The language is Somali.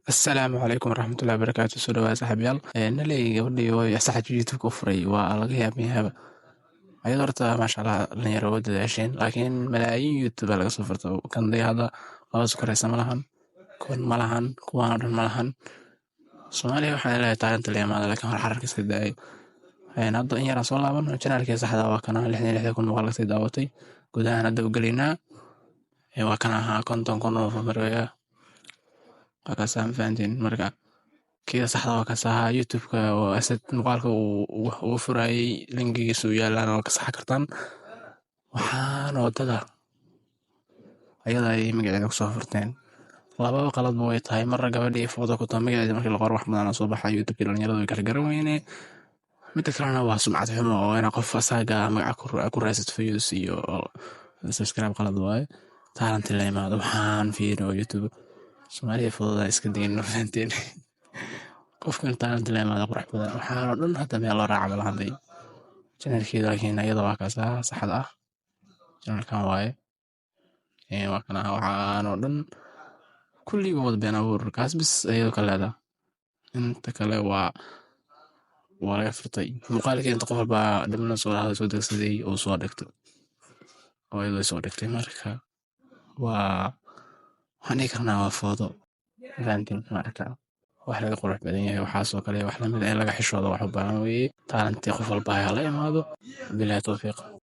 Asalaamu calaykum waraxmatullahi wabarakaatu. Soo dhawaad saaxiibayaal. Naley gabadhii way saxaaj YouTube ka furay waa laga yaabaa ayadoo horta maasha Allah dhalinyaro waa dadaasheen laakiin malaayiin YouTube laga soo furto kan hadda laba koreysa ma lahan kuwan ma lahan kuwan oo dhan ma lahan Soomaaliya waxaan leeyahay talent la yimaado laakiin hor xararka iska daay hadda in yaraan soo laaban channelkii saxda waa kana 66 muuqaal ka sii daawatay gudahaan hadda u galeynaa waa kana ahaa konton oo maraya akaasaan fahantiin marka kida saxda waa kasaha YouTube-ka oo asad muuqaalka uu furayay linkigiisu yaalaan oo ka sax kartaan waxaan wadada ayada ay magaceeda ku soo furteen laba qaladba way tahay marna gabadhii foodo ku tahay magaceeda markii la qoro wax badan soo baxay YouTube-ka dhalinyaradu way gargaran weyne mid kalena waa sumcad xumo oo ina qof asaga magaca ku raasad views iyo subscribe qalad waaye talent la yimaado waxaan fiiriyo YouTube Soomaaliya foodo iska diin fahantiin qofkan talent la yimaado qurux badan waxaan oo dhan hadda meel loo raaca la hadlay channelkeeda laakiin ayada waa kaasa saxda ah channelkan waaye waa kana waxaan oo dhan kulliga wada been abuur kaas bis ayadoo ka leeda inta kale waa laga furtay muuqaalkii inta qof walba dhibna soo degsaday oo soo dhigtay oo ayadoo soo dhigtay marka waa waxaan dhihi karnaa waa foodo fahantiin marka wax laga qurux badan yahay waxaasoo kale wax lamid in laga xishoodo wax u baahan weeye taalantii qof walba ayaa la imaado bilaa tawfiiq